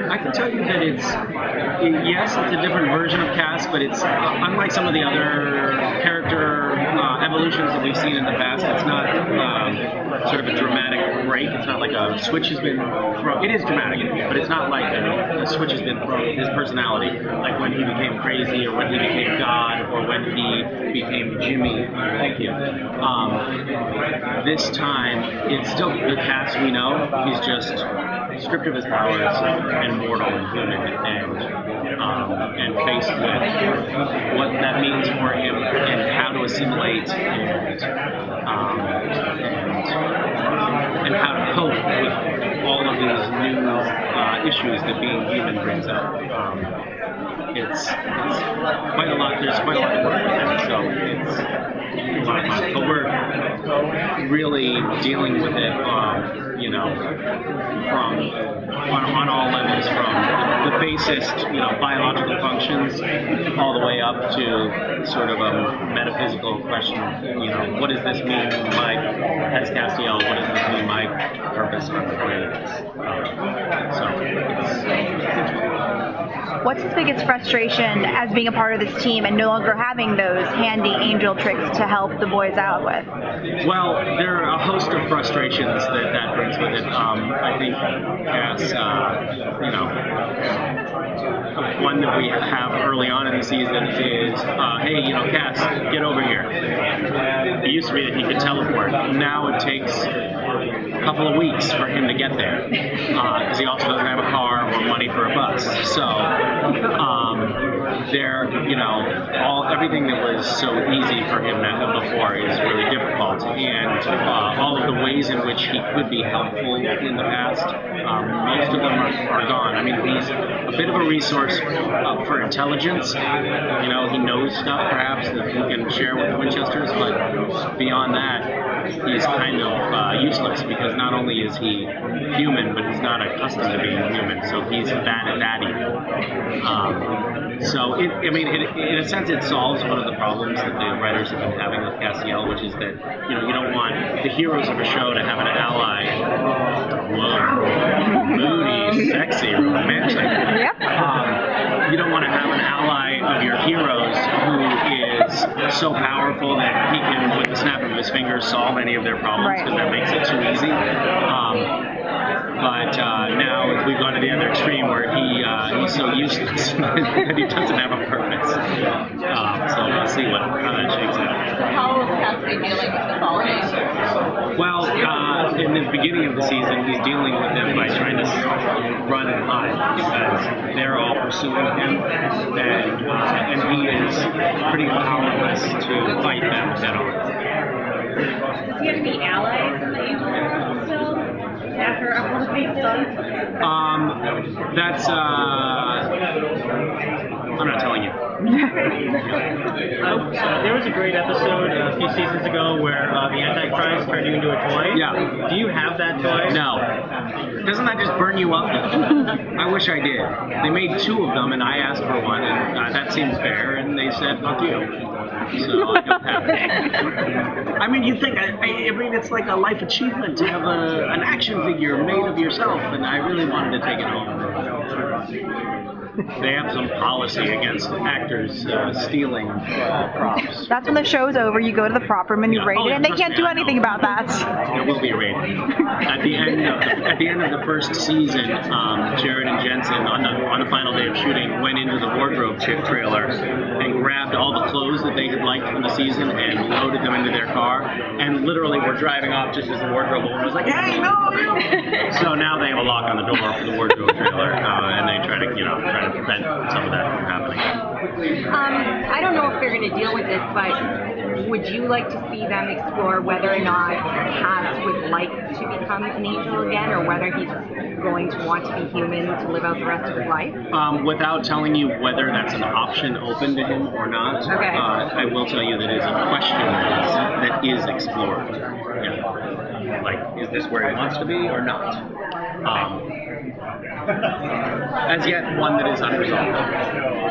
I can tell you that yes, it's a different version of Cass, but it's unlike some of the other character evolutions that we've seen in the past. It's not sort of a dramatic break. It's not like a switch has been thrown. It is dramatic, but it's not like a switch has been thrown in his personality, like when he became crazy, or when he became God, or when he became Jimmy. Thank you. This time, it's still the Cass we know. He's just stripped of his powers and mortal and human, and faced with what that means for him and how to assimilate and how to cope with all of these new issues that being human brings up. It's quite a lot. There's quite a lot to work with it, so it's a lot of fun. But we're really dealing with it, from on all levels, from the basest, biological functions, all the way up to sort of a metaphysical question. What does this mean, as Castiel? What does this mean, my purpose on the planet? So it's interesting. What's his biggest frustration as being a part of this team and no longer having those handy angel tricks to help the boys out with? Well, there are a host of frustrations that brings with it. I think Cass, one that we have early on in the season is, hey, Cass, get over here. It used to be that he could teleport. Now it takes a couple of weeks for him to get there, because he also doesn't have a car or money for a bus. So everything that was so easy for him before is really difficult, and all of the ways in which he could be helpful in the past, most of them are gone. I mean, he's a bit of a resource for intelligence. He knows stuff perhaps that he can share with the Winchesters, but beyond that, he's kind of useless, because not only is he human, but he's not accustomed to being human, so he's that evil. So, in a sense, it solves one of the problems that the writers have been having with Castiel, which is that, you don't want the heroes of a show to have an ally. Whoa, moody, sexy, romantic. Yep. You don't want to have an ally of your heroes who is so powerful that he can, with the snap of his fingers, solve any of their problems, because that makes it too easy. But now we've gone to the other extreme where he's so useless that he doesn't have a purpose. So we'll see how that shakes out. How is Cassidy dealing with the following? Well, in the beginning of the season, he's dealing with them by trying to run and hide, because they're all pursuing him, and he is pretty powerless to fight them head on. Does he have any allies in the Angel World still? After all of these stunts? That's, I'm not telling you. There was a great episode a few seasons ago where the Antichrist turned you into a toy. Yeah. Do you have that toy? No. Doesn't that just burn you up? I wish I did. They made 2 of them, and I asked for one, and that seems fair, and they said, fuck you. So I don't have it. I mean, you think, it's like a life achievement to have an action figure made of yourself, and I really wanted to take it home. They have some policy against actors stealing props. That's when the show's over. You go to the prop room and you rate it, and they can't do anything about that. There will be a rating. At the end of the first season, Jared and Jensen, on the final day of shooting, went into the wardrobe trailer and grabbed all the clothes that they had liked from the season and loaded them into their car, and literally were driving off just as the wardrobe woman was like, "Hey, no!" So now they have a lock on the door for the wardrobe trailer, and they try to prevent some of that from happening. I don't know if they're going to deal with this, but would you like to see them explore whether or not Cass would like to become an angel again, or whether he's going to want to be human to live out the rest of his life? Without telling you whether that's an option open to him or not, okay. I will tell you that it is a question that is explored. Yeah. Like, is this where he wants to be or not? As yet, one that is unresolved.